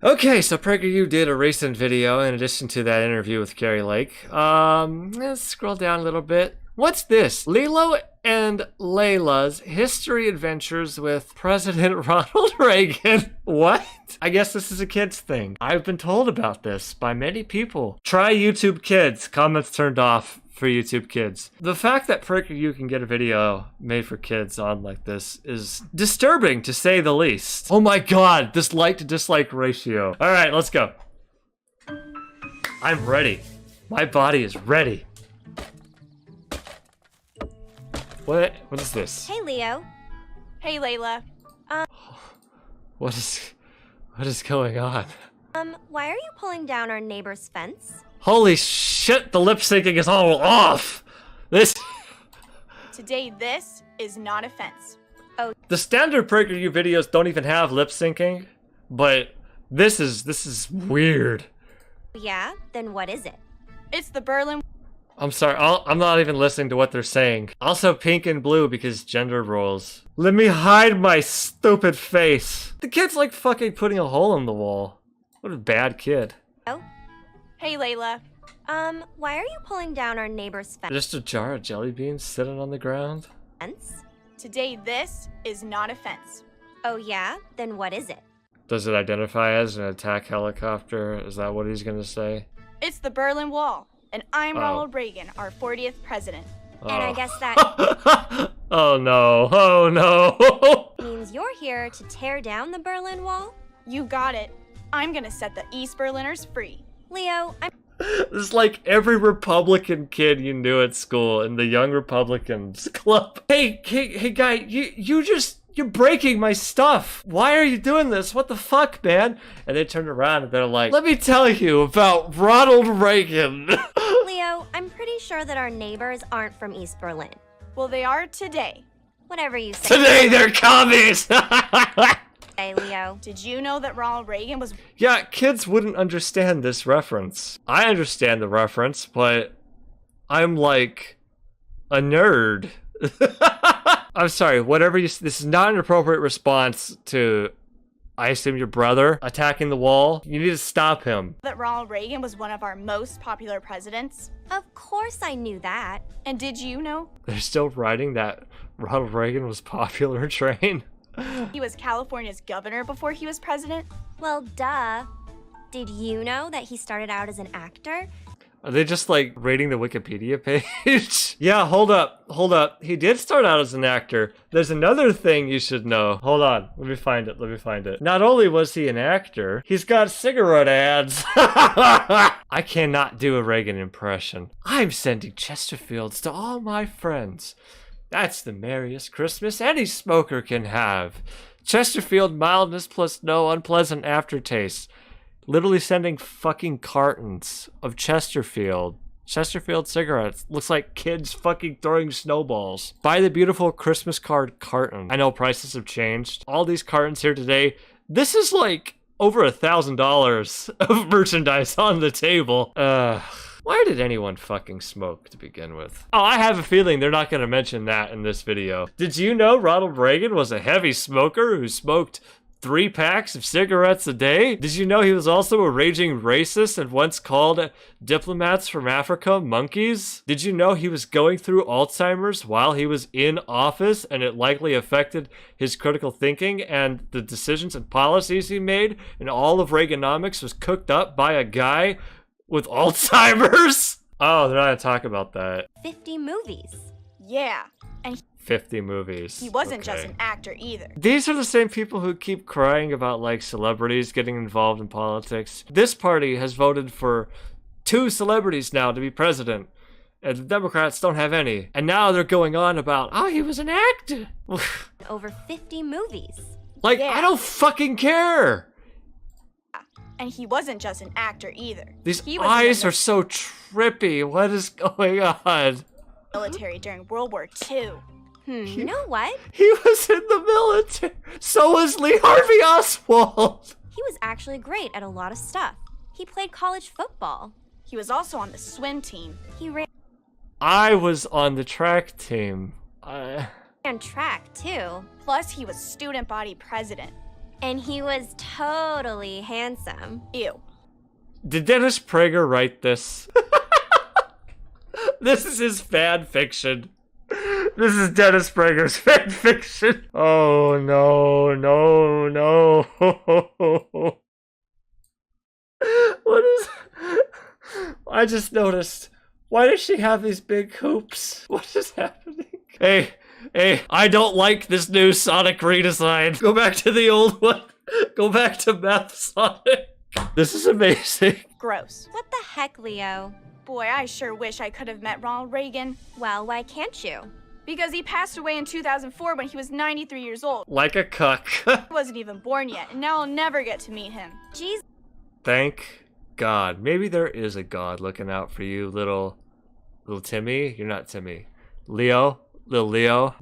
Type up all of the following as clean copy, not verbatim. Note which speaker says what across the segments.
Speaker 1: Okay, so PragerU did a recent video in addition to that interview with Carrie Lake. Let's scroll down a little bit. What's this? Lilo and Layla's history adventures with President Ronald Reagan. What? I guess this is a kid's thing. I've been told about this by many people. Try YouTube Kids. Comments turned off for YouTube Kids. The fact that PragerU can get a video made for kids on like this is disturbing to say the least. Oh my god, this like to dislike ratio. All right, let's go. I'm ready. My body is ready. What is this?
Speaker 2: Hey, Leo.
Speaker 3: Hey, Layla.
Speaker 1: What is going on?
Speaker 2: Why are you pulling down our neighbor's fence?
Speaker 1: Holy shit, the lip syncing is all off.
Speaker 3: Today, this is not a fence.
Speaker 1: The standard PragerU videos don't even have lip syncing, but this is weird.
Speaker 2: Yeah? Then what is it?
Speaker 3: It's the Berlin.
Speaker 1: I'm sorry, I'm not even listening to what they're saying. Also pink and blue because gender roles. Let me hide my stupid face. The kid's like fucking putting a hole in the wall. What a bad kid.
Speaker 2: Oh?
Speaker 3: Hey, Layla.
Speaker 2: Why are you pulling down our neighbor's
Speaker 1: Just a jar of jelly beans sitting on the ground?
Speaker 2: fence?
Speaker 3: Today, this is not a fence.
Speaker 2: Oh, yeah? Then what is it?
Speaker 1: Does it identify as an attack helicopter? Is that what he's gonna say?
Speaker 3: It's the Berlin Wall, and I'm
Speaker 1: Oh.
Speaker 3: Ronald Reagan, our 40th president.
Speaker 2: And I guess that
Speaker 1: Oh no, oh no.
Speaker 2: means you're here to tear down the Berlin Wall?
Speaker 3: You got it. I'm gonna set the East Berliners free.
Speaker 2: Leo, I'm
Speaker 1: This is like every Republican kid you knew at school in the Young Republicans Club. Hey guy, you're breaking my stuff. Why are you doing this? What the fuck, man? And they turn around and they're like, let me tell you about Ronald Reagan.
Speaker 2: Leo, I'm pretty sure that our neighbors aren't from East Berlin.
Speaker 3: Well, they are today.
Speaker 2: Whatever you say.
Speaker 1: Today they're commies.
Speaker 2: Hey, Leo.
Speaker 3: Did you know that Ronald Reagan was
Speaker 1: Yeah, kids wouldn't understand this reference. I understand the reference, but I'm like a nerd. I'm sorry, whatever you... This is not an appropriate response to, I assume, your brother attacking the wall. You need to stop him.
Speaker 3: that Ronald Reagan was one of our most popular presidents?
Speaker 2: Of course I knew that.
Speaker 3: And did you know
Speaker 1: They're still riding that Ronald Reagan was popular train.
Speaker 3: he was California's governor before he was president?
Speaker 2: Well, duh. Did you know that he started out as an actor?
Speaker 1: Are they just like rating the Wikipedia page? Yeah, hold up. He did start out as an actor. There's another thing you should know. Hold on, let me find it. Not only was he an actor, he's got cigarette ads. I cannot do a Reagan impression. I'm sending Chesterfields to all my friends. That's the merriest Christmas any smoker can have. Chesterfield mildness plus no unpleasant aftertaste. Literally sending fucking cartons of Chesterfield cigarettes. Looks like kids fucking throwing snowballs. Buy the beautiful Christmas card carton. I know prices have changed. All these cartons here today, this is like over $1,000 of merchandise on the table. Why did anyone fucking smoke to begin with? Oh, I have a feeling they're not gonna mention that in this video. Did you know Ronald Reagan was a heavy smoker who smoked 3 packs of cigarettes a day? Did you know he was also a raging racist and once called diplomats from Africa monkeys? Did you know he was going through Alzheimer's while he was in office and it likely affected his critical thinking and the decisions and policies he made, and all of Reaganomics was cooked up by a guy with Alzheimer's? Oh, they're not gonna talk about that.
Speaker 2: 50 movies.
Speaker 3: Yeah. And
Speaker 1: 50 movies.
Speaker 3: he wasn't just
Speaker 1: Okay.
Speaker 3: an actor either.
Speaker 1: These are the same people who keep crying about like celebrities getting involved in politics. This party has voted for 2 celebrities now to be president, and the Democrats don't have any. And now they're going on about, oh, he was an actor.
Speaker 2: Over 50 movies.
Speaker 1: Like,
Speaker 3: Yeah.
Speaker 1: I don't fucking care.
Speaker 3: And he wasn't just an actor either.
Speaker 1: These
Speaker 3: He was in
Speaker 1: eyes
Speaker 3: the
Speaker 1: are so trippy. What is going on?
Speaker 3: military during World War II.
Speaker 2: You know what?
Speaker 1: He was in the military. So was Lee Harvey Oswald.
Speaker 2: He was actually great at a lot of stuff. He played college football.
Speaker 3: He was also on the swim team.
Speaker 2: He ran
Speaker 1: I was on the track team.
Speaker 2: track, too.
Speaker 3: Plus, he was student body president.
Speaker 2: And he was totally handsome.
Speaker 3: Ew.
Speaker 1: Did Dennis Prager write this? This is his fan fiction. This is Dennis Prager's fan fiction. Oh no, no, no. What is... I just noticed. Why does she have these big hoops? What is happening? Hey, I don't like this new Sonic redesign. Go back to the old one. Go back to Math Sonic. This is amazing.
Speaker 3: Gross.
Speaker 2: What the heck, Leo?
Speaker 3: Boy, I sure wish I could have met Ronald Reagan.
Speaker 2: Well, why can't you?
Speaker 3: Because he passed away in 2004 when he was 93 years old.
Speaker 1: Like a cuck.
Speaker 3: I wasn't even born yet, and now I'll never get to meet him.
Speaker 2: Jeez.
Speaker 1: Thank God. Maybe there is a God looking out for you, little Timmy. You're not Timmy. Leo. Lil Leo.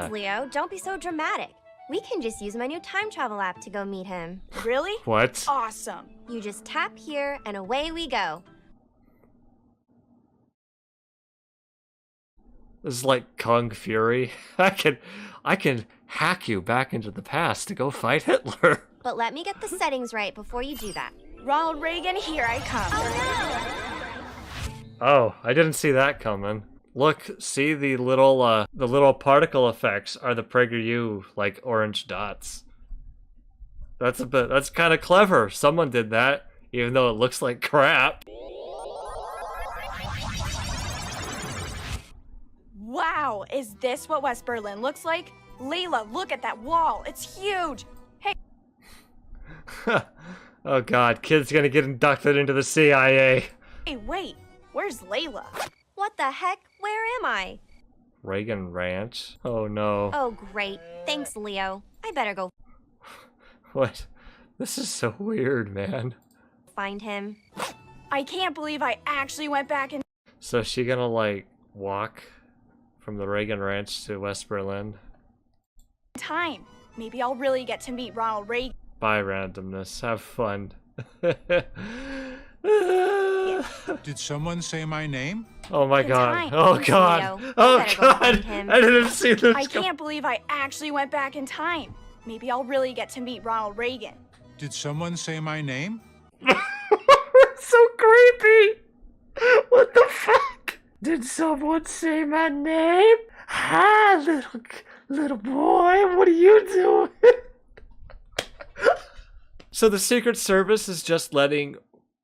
Speaker 2: Leo, don't be so dramatic. We can just use my new time travel app to go meet him.
Speaker 3: Really?
Speaker 1: What?
Speaker 3: Awesome.
Speaker 2: You just tap here and away we go.
Speaker 1: This is like Kung Fury. I can hack you back into the past to go fight Hitler.
Speaker 2: But let me get the settings right before you do that.
Speaker 3: Ronald Reagan, here I come.
Speaker 1: Oh, I didn't see that coming. Look, see the little particle effects are the PragerU like orange dots. That's kind of clever. Someone did that, even though it looks like crap.
Speaker 3: Wow, is this what West Berlin looks like? Layla, look at that wall. It's huge. Hey.
Speaker 1: Oh God, kid's gonna get inducted into the CIA.
Speaker 3: Hey, wait. Where's Layla?
Speaker 2: What the heck? Where am I?
Speaker 1: Reagan Ranch? Oh no.
Speaker 2: Oh, great. Thanks, Leo. I better go
Speaker 1: What? This is so weird, man.
Speaker 2: find him.
Speaker 3: I can't believe I actually went back in
Speaker 1: So is she gonna like walk from the Reagan Ranch to West Berlin?
Speaker 3: time. Maybe I'll really get to meet Ronald Reagan.
Speaker 1: Bye, randomness. Have fun.
Speaker 4: Did someone say my name?
Speaker 1: Oh my
Speaker 3: Good
Speaker 1: God.
Speaker 3: time.
Speaker 1: Oh
Speaker 2: Thanks,
Speaker 1: God.
Speaker 2: Leo.
Speaker 1: Oh
Speaker 2: I better go
Speaker 1: God.
Speaker 2: find him.
Speaker 1: I didn't see this.
Speaker 3: I can't believe I actually went back in time. Maybe I'll really get to meet Ronald Reagan.
Speaker 4: Did someone say my name?
Speaker 1: So creepy. What the fuck? Did someone say my name? Hi, little boy. What are you doing? So the Secret Service is just letting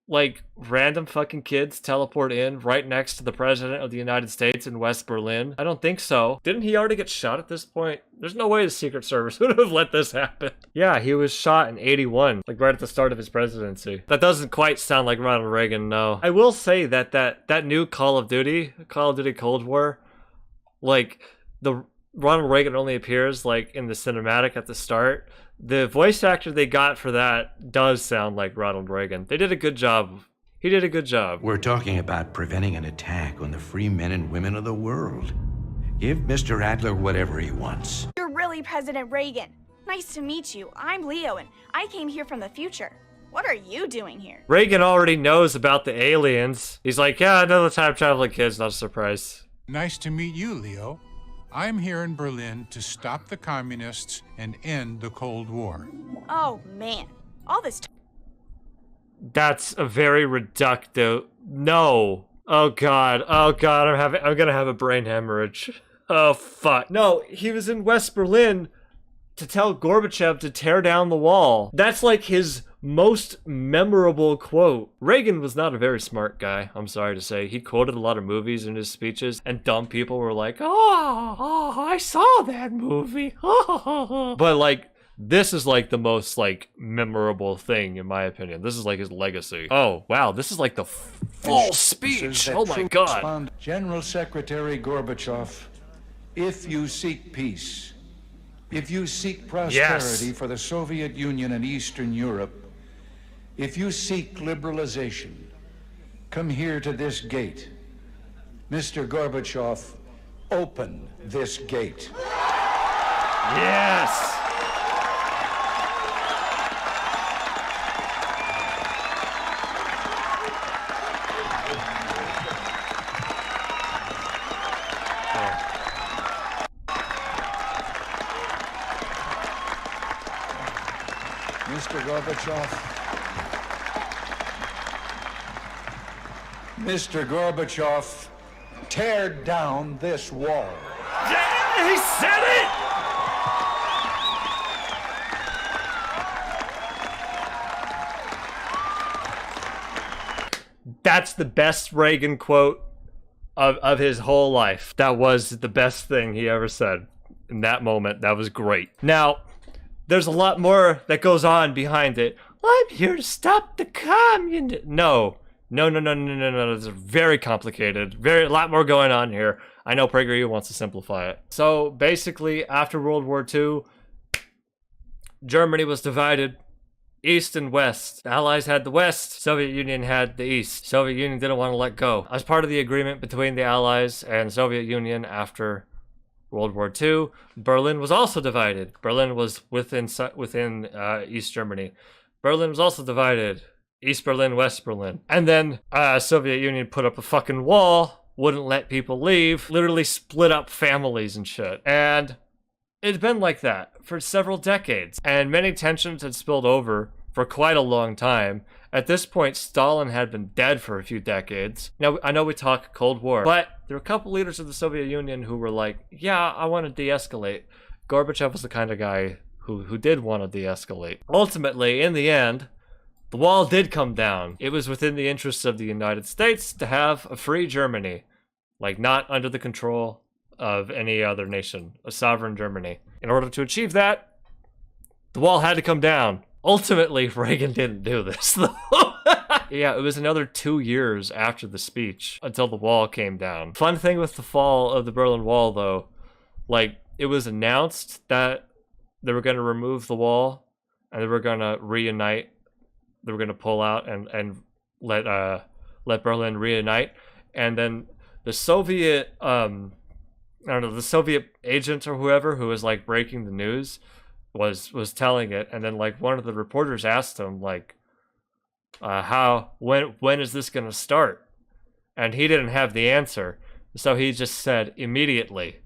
Speaker 1: like random fucking kids teleport in right next to the president of the United States in West Berlin? I don't think so. Didn't he already get shot at this point? There's no way the Secret Service would have let this happen. Yeah, he was shot in 81, like right at the start of his presidency. That doesn't quite sound like Ronald Reagan, no. I will say that that new Call of Duty Cold War, like the Ronald Reagan only appears like in the cinematic at the start. The voice actor they got for that does sound like Ronald Reagan. They did a good job. He did a good job.
Speaker 5: We're talking about preventing an attack on the free men and women of the world. Give Mr. Adler whatever he wants.
Speaker 3: You're really President Reagan. Nice to meet you. I'm Leo, and I came here from the future. What are you doing here?
Speaker 1: Reagan already knows about the aliens. He's like, yeah, another time traveling kid's not a surprise.
Speaker 4: Nice to meet you, Leo. I'm here in Berlin to stop the communists and end the Cold War.
Speaker 3: Oh, man. All this
Speaker 1: That's a very reductive. No. Oh God. Oh God. I'm gonna have a brain hemorrhage. Oh fuck. No, he was in West Berlin to tell Gorbachev to tear down the wall. That's like his most memorable quote. Reagan was not a very smart guy, I'm sorry to say. He quoted a lot of movies in his speeches, and dumb people were like, oh, I saw that movie. But like, this is like the most like memorable thing in my opinion. This is like his legacy. Oh wow, this is like the full speech. Oh my God.
Speaker 6: General Secretary Gorbachev, if you seek peace, if you seek prosperity for the Soviet Union and Eastern Europe, if you seek liberalization, come here to this gate. Mr. Gorbachev, open this gate.
Speaker 1: Yes.
Speaker 6: Mr. Gorbachev. Mr. Gorbachev, tear down this wall.
Speaker 1: Yeah, he said it! That's the best Reagan quote of his whole life. That was the best thing he ever said in that moment. That was great. Now, there's a lot more that goes on behind it. I'm here to stop the communism. No. It's very complicated. A lot more going on here. I know PragerU wants to simplify it. So basically, after World War II, Germany was divided. East and West. The Allies had the West, Soviet Union had the East. Soviet Union didn't want to let go. As part of the agreement between the Allies and Soviet Union after World War II, Berlin was also divided. Berlin was within East Germany. Berlin was also divided. East Berlin, West Berlin. And then Soviet Union put up a fucking wall, wouldn't let people leave, literally split up families and shit. And it's been like that for several decades, and many tensions had spilled over for quite a long time. At this point, Stalin had been dead for a few decades. Now, I know we talk Cold War, but there were a couple leaders of the Soviet Union who were like, yeah, I want to de-escalate. Gorbachev was the kind of guy who did want to de-escalate. Ultimately, in the end, the wall did come down. It was within the interests of the United States to have a free Germany, like not under the control of any other nation, a sovereign Germany. In order to achieve that, the wall had to come down. Ultimately, Reagan didn't do this, though. Yeah, it was another 2 years after the speech until the wall came down. Fun thing with the fall of the Berlin Wall, though, like, it was announced that they were going to remove the wall and they were going to reunite. They were going to pull out and let Berlin reunite. And then the Soviet, the Soviet agent or whoever who was like breaking the news was telling it, and then like one of the reporters asked him like, when is this gonna start? And he didn't have the answer, so he just said immediately.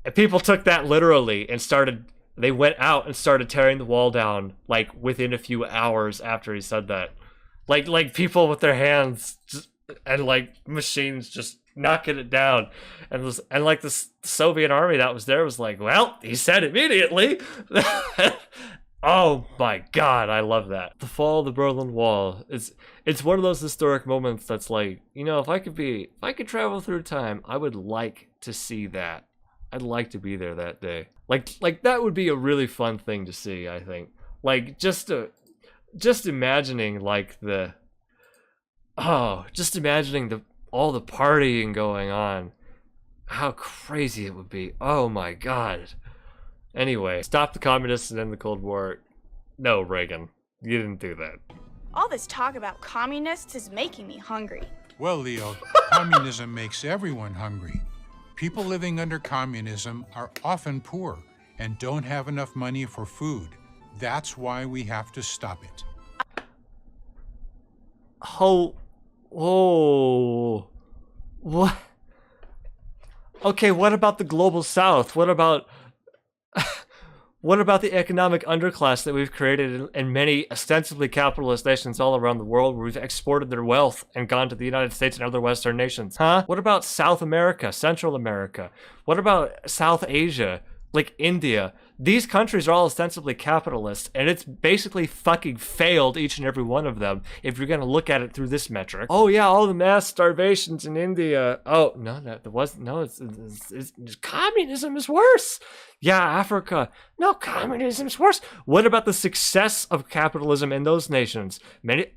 Speaker 1: And people took that literally and they went out and started tearing the wall down like within a few hours after he said that. Like people with their hands and like machines just knocking it down, and like the Soviet army that was there was like, well, he said immediately. Oh my god, I love that. The fall of the Berlin Wall, it's one of those historic moments that's like, you know, if I could travel through time, I would like to see that. I'd like to be there that day. Like that would be a really fun thing to see, I think. Like just imagining like just imagining all the partying going on. How crazy it would be. Oh my god. Anyway, stop the communists and end the Cold War. No, Reagan, you didn't do that.
Speaker 3: All this talk about communists is making me hungry.
Speaker 4: Well, Leo, communism makes everyone hungry. People living under communism are often poor and don't have enough money for food. That's why we have to stop it.
Speaker 1: Oh, what? Okay, what about the global south? What about the economic underclass that we've created in many ostensibly capitalist nations all around the world, where we've exported their wealth and gone to the United States and other Western nations? Huh? What about South America, Central America? What about South Asia, like India? These countries are all ostensibly capitalist, and it's basically fucking failed each and every one of them if you're gonna look at it through this metric. Oh yeah, all the mass starvations in India. Oh no, that wasn't. No, it's communism is worse. Yeah, Africa. No, communism's worse. What about the success of capitalism in those nations?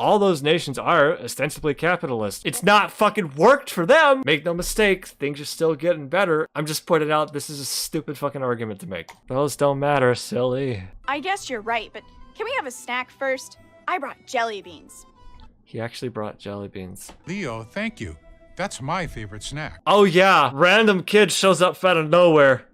Speaker 1: All those nations are ostensibly capitalist. It's not fucking worked for them. Make no mistake, things are still getting better. I'm just pointing out this is a stupid fucking argument to make. Those don't matter, silly.
Speaker 3: I guess you're right, but can we have a snack first? I brought jelly beans.
Speaker 1: He actually brought jelly beans.
Speaker 4: Leo, thank you. That's my favorite snack.
Speaker 1: Oh yeah, random kid shows up out of nowhere.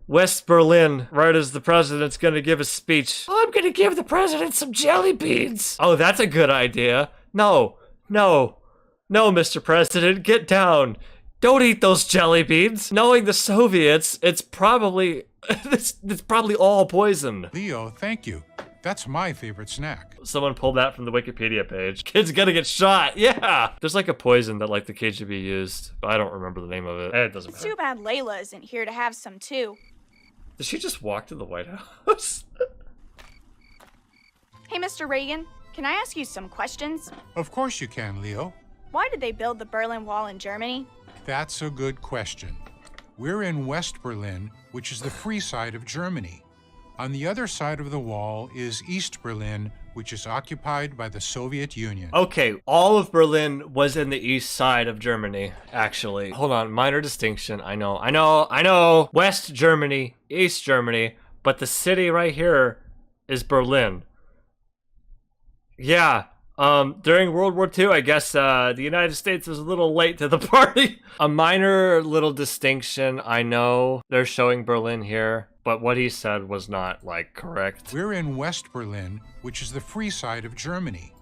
Speaker 1: West Berlin, right as the president's gonna give a speech. Oh, I'm gonna give the president some jelly beans. Oh, that's a good idea. No, Mr. President, get down. Don't eat those jelly beans. Knowing the Soviets, it's probably It's probably all poison.
Speaker 4: Leo, thank you. That's my favorite snack.
Speaker 1: Someone pulled that from the Wikipedia page. Kid's gonna get shot. Yeah. There's like a poison that like the KGB used, but I don't remember the name of it. It doesn't
Speaker 3: It's
Speaker 1: matter.
Speaker 3: too bad Layla isn't here to have some too.
Speaker 1: Did she just walk to the White House?
Speaker 3: Hey, Mr. Reagan, can I ask you some questions?
Speaker 4: Of course you can, Leo.
Speaker 3: Why did they build the Berlin Wall in Germany?
Speaker 4: That's a good question. We're in West Berlin, which is the free side of Germany. On the other side of the wall is East Berlin, which is occupied by the Soviet Union.
Speaker 1: Okay, all of Berlin was in the east side of Germany, actually. Hold on, minor distinction. I know. West Germany, East Germany, but the city right here is Berlin. Yeah, during World War II, I guess the United States was a little late to the party. A minor little distinction. I know they're showing Berlin here, but what he said was not, like, correct.
Speaker 4: We're in West Berlin, which is the free side of Germany.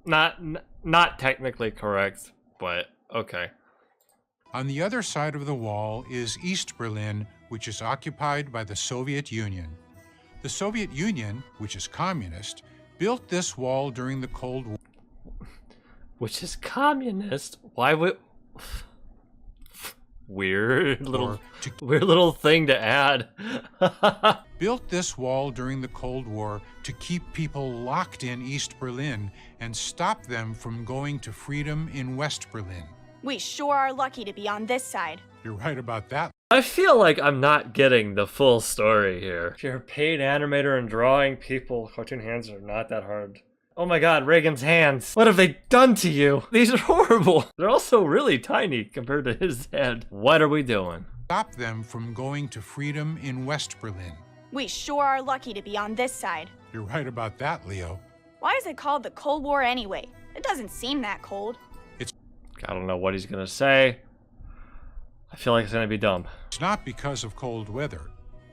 Speaker 1: Not technically correct, but okay.
Speaker 4: On the other side of the wall is East Berlin, which is occupied by the Soviet Union. The Soviet Union, which is communist, built this wall during the Cold War.
Speaker 1: Which is communist? Why would... Weird little thing to add.
Speaker 4: Built this wall during the Cold War to keep people locked in East Berlin and stop them from going to freedom in West Berlin.
Speaker 3: We sure are lucky to be on this side.
Speaker 4: You're right about that.
Speaker 1: I feel like I'm not getting the full story here. If you're a paid animator and drawing people, cartoon hands are not that hard. Oh my god, Reagan's hands. What have they done to you? These are horrible. They're also really tiny compared to his head. What are we doing?
Speaker 4: Stop them from going to freedom in West Berlin.
Speaker 3: We sure are lucky to be on this side.
Speaker 4: You're right about that, Leo.
Speaker 3: Why is it called the Cold War anyway? It doesn't seem that cold.
Speaker 1: I don't know what he's gonna say. I feel like it's gonna be dumb.
Speaker 4: It's not because of cold weather.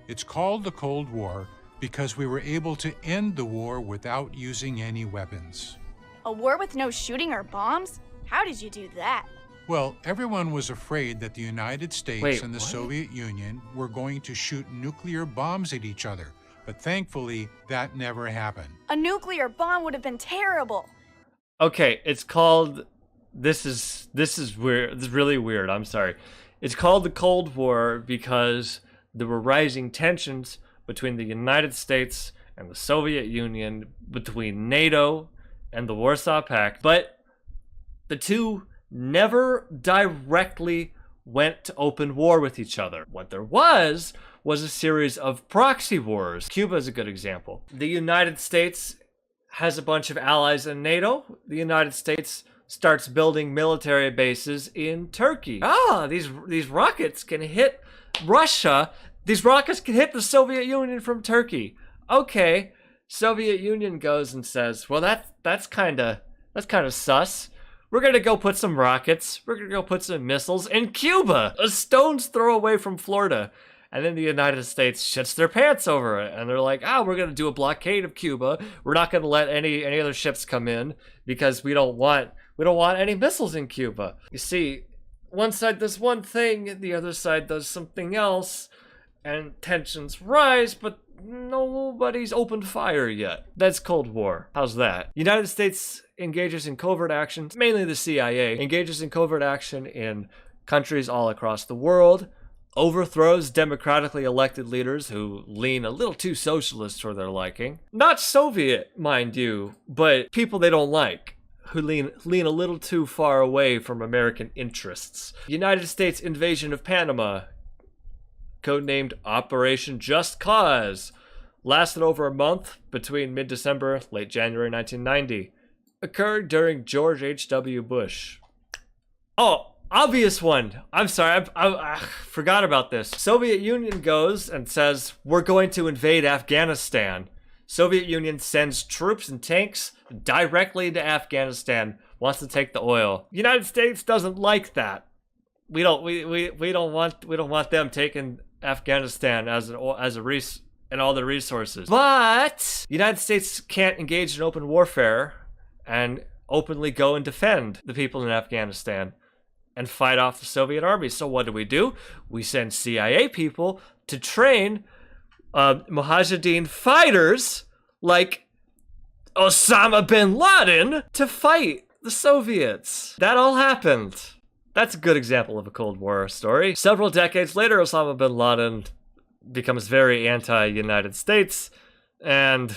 Speaker 4: It's called the Cold War because we were able to end the war without using any weapons.
Speaker 3: A war with no shooting or bombs? How did you do that?
Speaker 4: Well, everyone was afraid that the United States and the
Speaker 1: what?
Speaker 4: Soviet Union were going to shoot nuclear bombs at each other, but thankfully that never happened.
Speaker 3: A nuclear bomb would have been terrible.
Speaker 1: Okay, it's called... This is weird. This is really weird. I'm sorry. It's called the Cold War because there were rising tensions between the United States and the Soviet Union, between NATO and the Warsaw Pact, but the two never directly went to open war with each other. What there was a series of proxy wars. Cuba is a good example. The United States has a bunch of allies in NATO. The United States starts building military bases in Turkey. These rockets can hit Russia. These rockets can hit the Soviet Union from Turkey. Okay, Soviet Union goes and says, well, that's kind of sus. We're gonna go put some rockets. We're gonna go put some missiles in Cuba, a stone's throw away from Florida. And then the United States shits their pants over it. And they're like, we're going to do a blockade of Cuba. We're not going to let any other ships come in because we don't want any missiles in Cuba. You see, one side does one thing, the other side does something else, and tensions rise, but nobody's opened fire yet. That's Cold War. How's that? United States engages in covert action, mainly the CIA, engages in covert action in countries all across the world, overthrows democratically elected leaders who lean a little too socialist for their liking. Not Soviet, mind you, but people they don't like, who lean a little too far away from American interests. United States invasion of Panama, codenamed Operation Just Cause, lasted over a month between mid-December, late January 1990. Occurred during George H.W. Bush. Oh, obvious one. I'm sorry, I forgot about this. Soviet Union goes and says, we're going to invade Afghanistan. Soviet Union sends troops and tanks directly into Afghanistan, wants to take the oil. United States doesn't like that. We don't want them taking Afghanistan as and all the resources. But United States can't engage in open warfare and openly go and defend the people in Afghanistan and fight off the Soviet army. So what do? We send CIA people to train Mujahideen fighters like Osama bin Laden to fight the Soviets. That all happened. That's a good example of a Cold War story. Several decades later, Osama bin Laden becomes very anti-United States and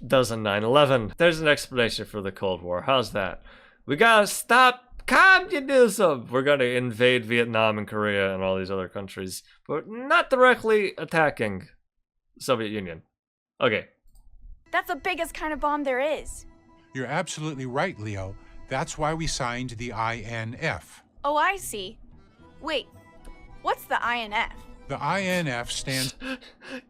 Speaker 1: does a 9/11. There's an explanation for the Cold War. How's that? We gotta stop communism. We're gonna invade Vietnam and Korea and all these other countries, but not directly attacking the Soviet Union. Okay.
Speaker 3: That's the biggest kind of bomb there is.
Speaker 4: You're absolutely right, Leo. That's why we signed the INF.
Speaker 3: Oh, I see. Wait, what's the INF?
Speaker 4: The INF stands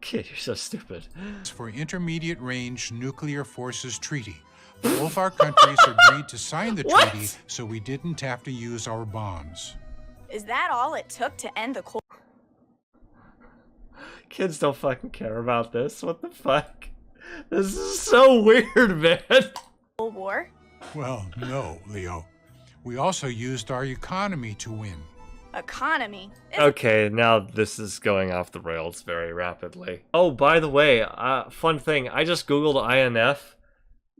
Speaker 1: Kid, you're so stupid.
Speaker 4: for Intermediate Range Nuclear Forces Treaty. Both our countries agreed to sign the
Speaker 1: What?
Speaker 4: treaty so we didn't have to use our bombs.
Speaker 3: Is that all it took to end the Cold
Speaker 1: Kids don't fucking care about this. What the fuck? This is so weird, man.
Speaker 3: War?
Speaker 4: Well, no, Leo. We also used our economy to win.
Speaker 3: Economy?
Speaker 1: Okay, now this is going off the rails very rapidly. Oh, by the way, fun thing. I just Googled INF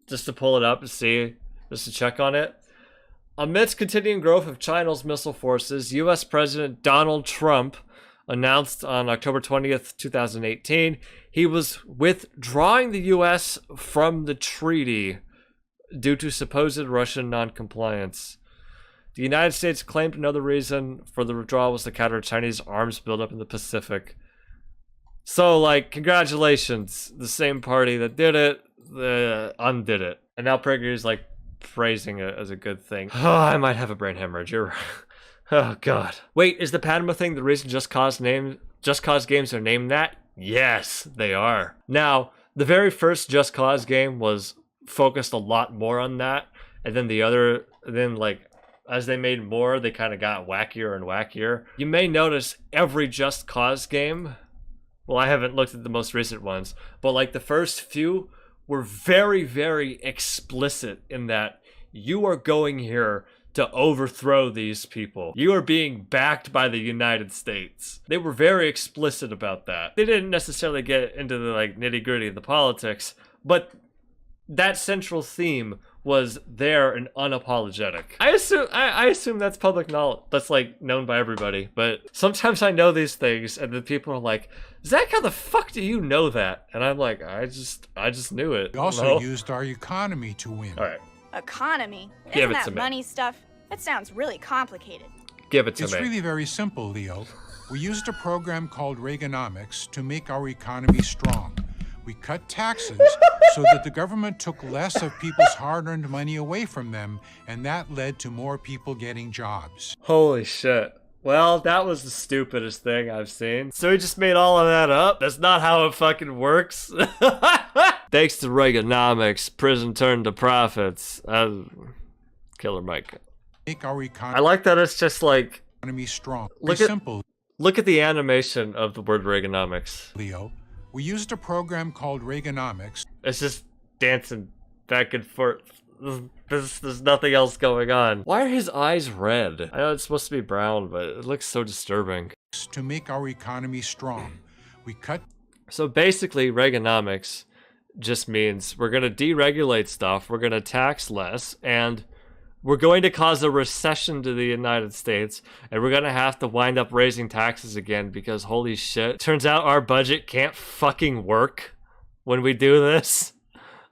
Speaker 1: just to pull it up and see, just to check on it. Amidst continuing growth of China's missile forces, U.S. President Donald Trump announced on October 20th, 2018, he was withdrawing the U.S. from the treaty due to supposed Russian non-compliance. The United States claimed another reason for the withdrawal was to counter Chinese arms buildup in the Pacific. So, like, congratulations. The same party that did it, undid it. And now PragerU is, like, praising it as a good thing. Oh, I might have a brain hemorrhage. You're right. Oh, God. Wait, is the Padma thing the reason Just Cause games are named that? Yes, they are. Now, the very first Just Cause game was focused a lot more on that. And then like, as they made more, they kind of got wackier and wackier. You may notice every Just Cause game, well, I haven't looked at the most recent ones, but like the first few were very, very explicit in that you are going here to overthrow these people. You are being backed by the United States. They were very explicit about that. They didn't necessarily get into the like nitty-gritty of the politics, but that central theme was there and unapologetic. I assume that's public knowledge. That's like known by everybody. But sometimes I know these things, and then people are like, "Zach, how the fuck do you know that?" And I'm like, I just knew it.
Speaker 4: We also used our economy to win.
Speaker 1: All right,
Speaker 3: Economy?
Speaker 1: Give
Speaker 3: Isn't
Speaker 1: it to
Speaker 3: that
Speaker 1: me.
Speaker 3: money stuff? It sounds really complicated.
Speaker 1: give it to
Speaker 4: It's
Speaker 1: me.
Speaker 4: really very simple, Leo. We used a program called Reaganomics to make our economy strong. We cut taxes so that the government took less of people's hard-earned money away from them, and that led to more people getting jobs.
Speaker 1: Holy shit. Well, that was the stupidest thing I've seen. So he just made all of that up? That's not how it fucking works. Thanks to Reaganomics, prison turned to profits. Killer Mike.
Speaker 4: Make our
Speaker 1: I like that it's just like,
Speaker 4: economy strong.
Speaker 1: Look
Speaker 4: Very
Speaker 1: at-
Speaker 4: simple,
Speaker 1: look at the animation of the word Reaganomics.
Speaker 4: Leo. We used a program called Reaganomics
Speaker 1: It's just dancing back and forth. There's nothing else going on. Why are his eyes red? I know it's supposed to be brown, but it looks so disturbing.
Speaker 4: to make our economy strong. We cut
Speaker 1: So basically, Reaganomics just means we're going to deregulate stuff, we're going to tax less, and we're going to cause a recession to the United States, and we're going to have to wind up raising taxes again because holy shit, turns out our budget can't fucking work when we do this.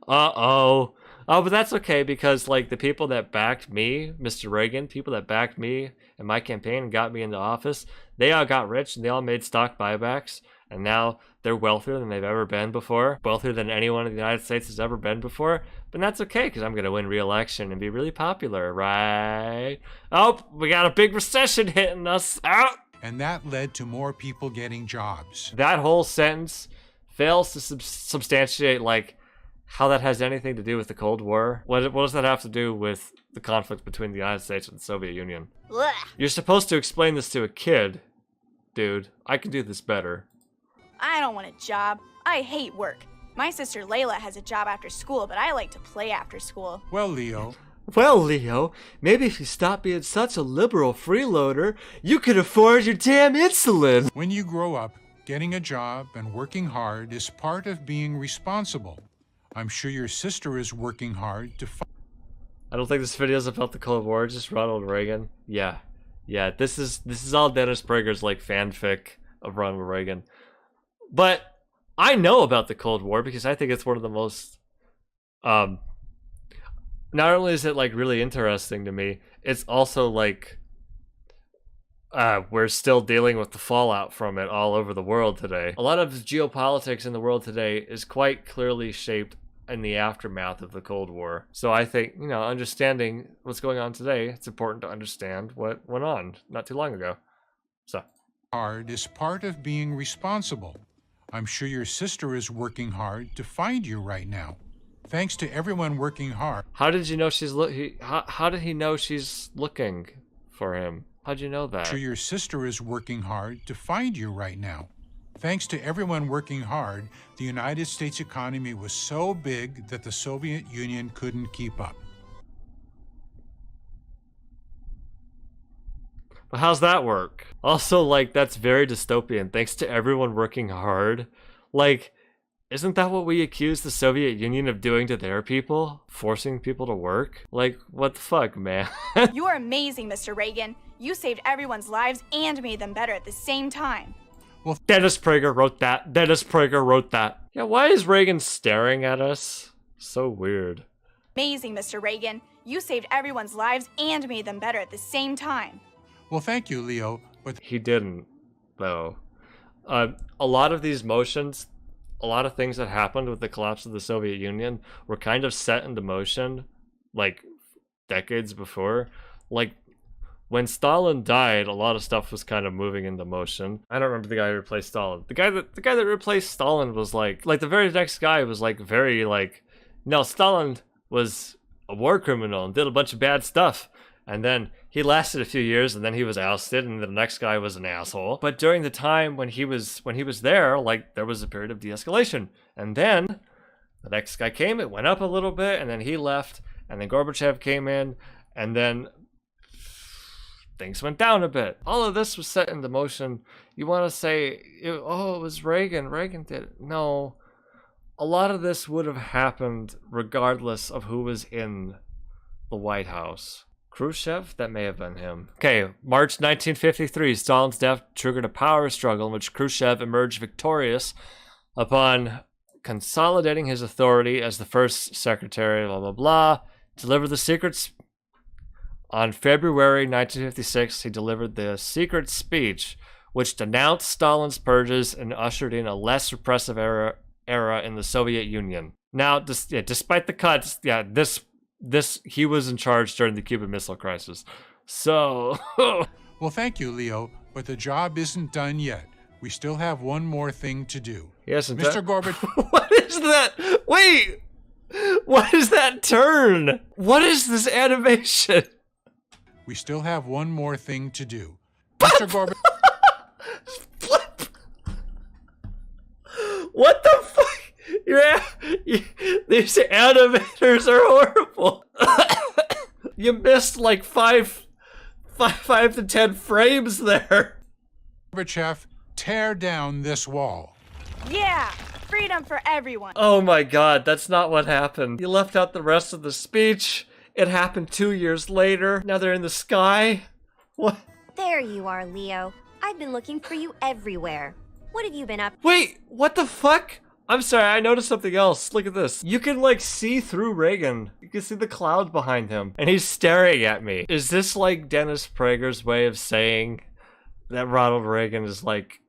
Speaker 1: Uh-oh. Oh, but that's okay because, like, the people that backed me, Mr. Reagan, people that backed me in my campaign and got me into office, they all got rich and they all made stock buybacks, and now they're wealthier than they've ever been before, wealthier than anyone in the United States has ever been before. But that's okay because I'm going to win re-election and be really popular, right? Oh, we got a big recession hitting us. Ah!
Speaker 4: and that led to more people getting jobs.
Speaker 1: That whole sentence fails to substantiate, like, how that has anything to do with the Cold War. What does that have to do with the conflict between the United States and the Soviet Union?
Speaker 3: Blech.
Speaker 1: You're supposed to explain this to a kid, dude. I can do this better.
Speaker 3: I don't want a job. I hate work. My sister Layla has a job after school, but I like to play after school.
Speaker 4: Well, Leo,
Speaker 1: Well, Leo, maybe if you stop being such a liberal freeloader, you could afford your damn insulin.
Speaker 4: When you grow up, getting a job and working hard is part of being responsible. I'm sure your sister is working hard to find.
Speaker 1: I don't think this video is about the Cold War, just Ronald Reagan. Yeah. This is all Dennis Prager's like fanfic of Ronald Reagan. But I know about the Cold War because I think it's one of the most not only is it like really interesting to me, it's also like we're still dealing with the fallout from it all over the world today. A lot of geopolitics in the world today is quite clearly shaped in the aftermath of the Cold War. So I think, you know, understanding what's going on today, it's important to understand what went on not too long ago. So
Speaker 4: Hard is part of being responsible. I'm sure your sister is working hard to find you right now. Thanks to everyone working hard.
Speaker 1: how did you know she's how did he know she's looking for him? How'd you know
Speaker 4: I'm
Speaker 1: that?
Speaker 4: sure your sister is working hard to find you right now. Thanks to everyone working hard, the United States economy was so big that the Soviet Union couldn't keep up.
Speaker 1: But how's that work? Also, like, that's very dystopian. Thanks to everyone working hard. Like, isn't that what we accuse the Soviet Union of doing to their people? Forcing people to work? Like, what the fuck, man?
Speaker 3: You are amazing, Mr. Reagan. You saved everyone's lives and made them better at the same time.
Speaker 1: Dennis Prager wrote that. Dennis Prager wrote that. Yeah, why is Reagan staring at us? So weird.
Speaker 3: Amazing, Mr. Reagan. You saved everyone's lives and made them better at the same time.
Speaker 4: Well, thank you, Leo, but
Speaker 1: He didn't, though. A lot of these motions, a lot of things that happened with the collapse of the Soviet Union were kind of set into motion, like, decades before. Like, when Stalin died, a lot of stuff was kind of moving into motion. I don't remember the guy who replaced Stalin. The guy that replaced Stalin was like the very next guy was like very like, no, Stalin was a war criminal and did a bunch of bad stuff. And then he lasted a few years and then he was ousted and the next guy was an asshole. But during the time when he was there, like there was a period of de-escalation. And then the next guy came, it went up a little bit and then he left and then Gorbachev came in and then things went down a bit. All of this was set into motion. You want to say, oh, it was Reagan. Reagan did it. No. A lot of this would have happened regardless of who was in the White House. Khrushchev? That may have been him. Okay, March 1953. Stalin's death triggered a power struggle in which Khrushchev emerged victorious upon consolidating his authority as the first secretary, blah, blah, blah. Delivered the secrets. On February 1956, he delivered the secret speech, which denounced Stalin's purges and ushered in a less repressive era in the Soviet Union. Now, despite the cuts, this he was in charge during the Cuban Missile Crisis. So,
Speaker 4: well, thank you, Leo, but the job isn't done yet. We still have one more thing to do.
Speaker 1: yes,
Speaker 4: Mr. Gorbachev.
Speaker 1: What is that? Wait, what is that turn? What is this animation?
Speaker 4: We still have one more thing to do. Mr. Gorbachev.
Speaker 1: Flip. What the fuck? These animators are horrible. You missed like five to 10 frames there.
Speaker 4: Gorbachev, tear down this wall.
Speaker 3: Yeah, freedom for everyone.
Speaker 1: Oh my god, that's not what happened. You left out the rest of the speech. It happened 2 years later. Now they're in the sky. What?
Speaker 2: There you are, Leo. I've been looking for you everywhere. What have you been up?
Speaker 1: Wait, what the fuck? I'm sorry, I noticed something else. Look at this. You can like see through Reagan. You can see the cloud behind him. And he's staring at me. Is this like Dennis Prager's way of saying that Ronald Reagan is like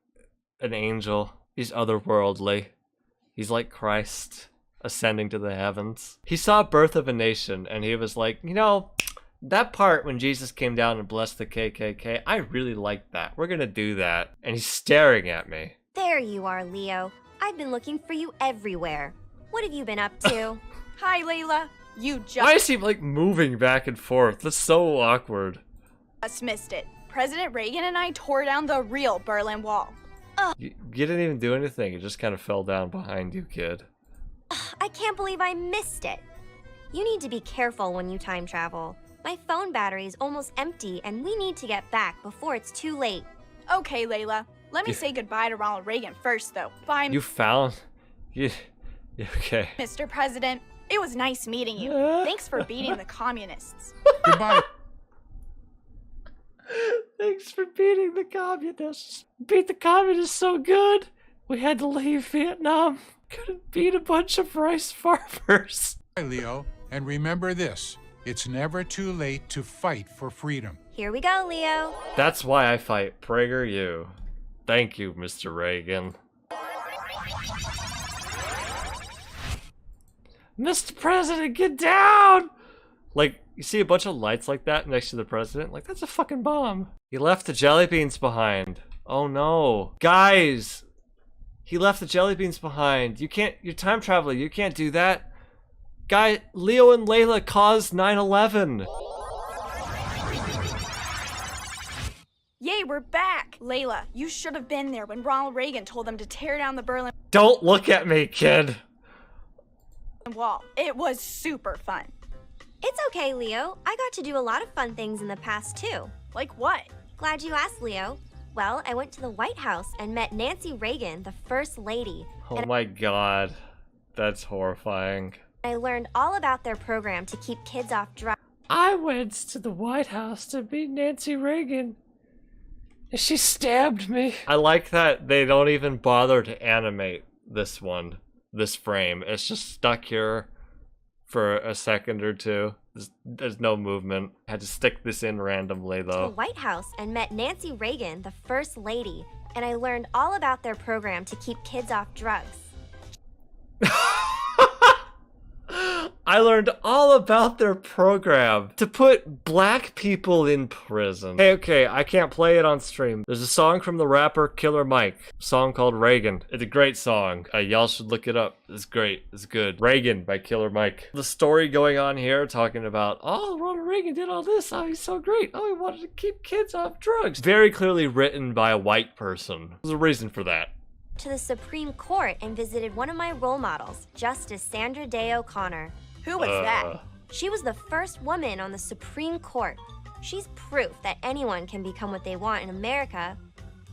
Speaker 1: an angel? He's otherworldly. He's like Christ ascending to the heavens. He saw Birth of a Nation and he was like, you know, that part when Jesus came down and blessed the KKK, I really like that. We're gonna do that. And he's staring at me.
Speaker 2: There you are, Leo. I've been looking for you everywhere. What have you been up to?
Speaker 3: Hi, Layla. You
Speaker 1: Why is he like moving back and forth? That's so awkward.
Speaker 3: just missed it. President Reagan and I tore down the real Berlin Wall.
Speaker 1: You didn't even do anything. It just kind of fell down behind you, kid.
Speaker 2: I can't believe I missed it. You need to be careful when you time travel. My phone battery is almost empty, and we need to get back before it's too late.
Speaker 3: Okay, Layla. Let me say goodbye to Ronald Reagan first, though. Bye,
Speaker 1: You found... You... Okay.
Speaker 3: Mr. President. It was nice meeting you. Thanks for beating the communists.
Speaker 4: Goodbye.
Speaker 1: Thanks for beating the communists. Beat the communists so good, we had to leave Vietnam. Couldn't beat a bunch of rice farmers.
Speaker 4: Bye, Leo. And remember this. It's never too late to fight for freedom.
Speaker 2: Here we go, Leo.
Speaker 1: That's why I fight PragerU. Thank you, Mr. Reagan. Mr. President, get down! Like, you see a bunch of lights like that next to the president? Like, that's a fucking bomb. He left the jelly beans behind. Oh no. Guys! He left the jelly beans behind. You can't, you're time traveling, you can't do that. Guy, Leo and Layla caused 9/11.
Speaker 3: Yay, we're back! Layla, you should have been there when Ronald Reagan told them to tear down the Berlin
Speaker 1: Don't look at me, kid.
Speaker 3: Wall. It was super fun.
Speaker 2: It's okay, Leo. I got to do a lot of fun things in the past, too.
Speaker 3: Like what?
Speaker 2: Glad you asked, Leo. Well, I went to the White House and met Nancy Reagan, the First Lady.
Speaker 1: Oh my god. That's horrifying.
Speaker 2: I learned all about their program to keep kids off drugs.
Speaker 1: I went to the White House to meet Nancy Reagan. And she stabbed me. I like that they don't even bother to animate this one, this frame. It's just stuck here for a second or two. There's no movement. I had to stick this in randomly
Speaker 2: To the
Speaker 1: though.
Speaker 2: White House and met Nancy Reagan, the First Lady. And I learned all about their program to keep kids off drugs.
Speaker 1: I learned all about their program to put black people in prison. Hey, okay, I can't play it on stream. There's a song from the rapper Killer Mike, a song called Reagan. It's a great song. Y'all should look it up. It's great. It's good. Reagan by Killer Mike. The story going on here talking about, oh, Ronald Reagan did all this. Oh, he's so great. Oh, he wanted to keep kids off drugs. Very clearly written by a white person. There's a reason for that.
Speaker 2: To the Supreme Court and visited one of my role models, Justice Sandra Day O'Connor.
Speaker 3: Who was that?
Speaker 2: She was the first woman on the Supreme Court. She's proof that anyone can become what they want in America.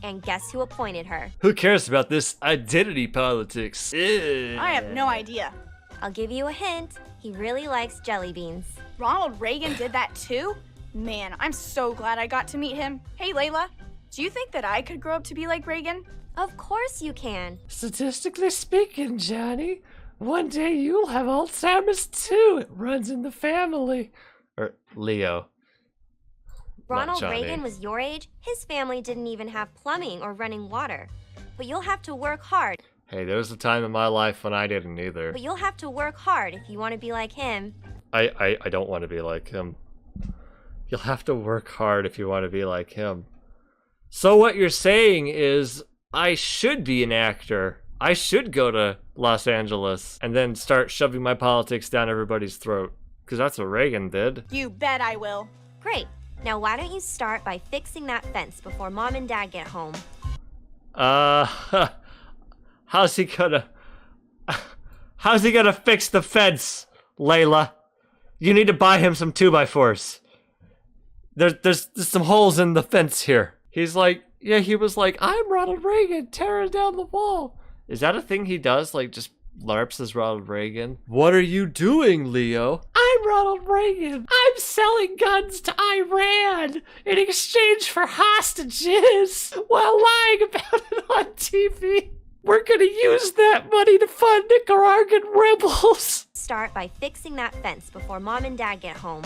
Speaker 2: And guess who appointed her?
Speaker 1: Who cares about this identity politics?
Speaker 3: I have no idea.
Speaker 2: I'll give you a hint. He really likes jelly beans.
Speaker 3: Ronald Reagan did that too? Man, I'm so glad I got to meet him. Hey, Layla, do you think that I could grow up to be like Reagan?
Speaker 2: Of course you can.
Speaker 1: Statistically speaking, Johnny, one day you'll have Alzheimer's too. It runs in the family. Or Leo.
Speaker 2: Ronald
Speaker 1: Johnny.
Speaker 2: Reagan was your age. His family didn't even have plumbing or running water. But you'll have to work hard.
Speaker 1: Hey, there was a time in my life when I didn't either.
Speaker 2: But you'll have to work hard if you want to be like him.
Speaker 1: I don't want to be like him. You'll have to work hard if you want to be like him. So what you're saying is I should be an actor. I should go to Los Angeles and then start shoving my politics down everybody's throat. Because that's what Reagan did.
Speaker 3: You bet I will.
Speaker 2: Great. Now why don't you start by fixing that fence before Mom and Dad get home?
Speaker 1: How's he gonna fix the fence, Layla? You need to buy him some 2x4s. There's some holes in the fence here. He's like, yeah, he was like, I'm Ronald Reagan, tearing down the wall. Is that a thing he does? Like, just LARPs as Ronald Reagan? What are you doing, Leo? I'm Ronald Reagan. I'm selling guns to Iran in exchange for hostages while lying about it on TV. We're gonna use that money to fund Nicaraguan rebels.
Speaker 2: Start by fixing that fence before Mom and Dad get home.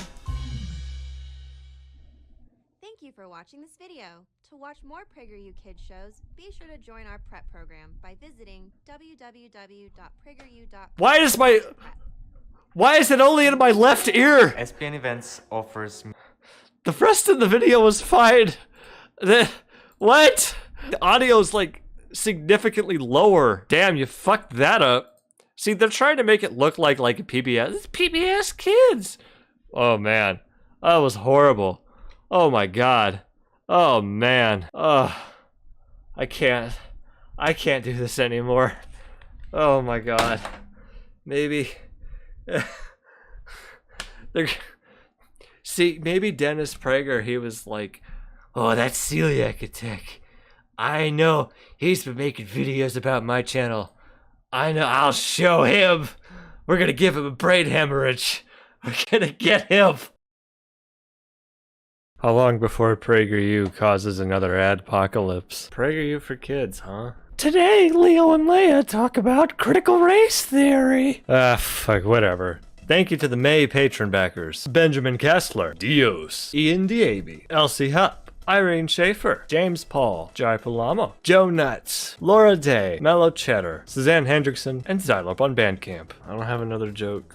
Speaker 2: Thank you for watching this video. To watch more PragerU Kids shows, be sure to join our prep program by visiting www.prageru.com.
Speaker 1: Why is it only in my left ear?
Speaker 7: SPN Events offers...
Speaker 1: The rest of the video was fine. What? The audio's like significantly lower. Damn, you fucked that up. See, they're trying to make it look like a PBS. It's PBS Kids. Oh man, that was horrible. Oh my god. Oh man. Oh, I can't do this anymore. Oh my god. Maybe. They're... See, maybe Dennis Prager, he was like, oh, that celiac attack. I know. He's been making videos about my channel. I know. I'll show him. We're going to give him a brain hemorrhage. We're going to get him. How long before PragerU causes another adpocalypse? PragerU for kids, huh? Today, Leo and Leia talk about critical race theory. Ah, fuck, whatever. Thank you to the May patron backers. Benjamin Kessler, Dios, Ian Diaby, Elsie Hupp, Irene Schaefer, James Paul, Jai Palamo, Joe Nuts, Laura Day, Mellow Cheddar, Suzanne Hendrickson, and Xylop on Bandcamp. I don't have another joke.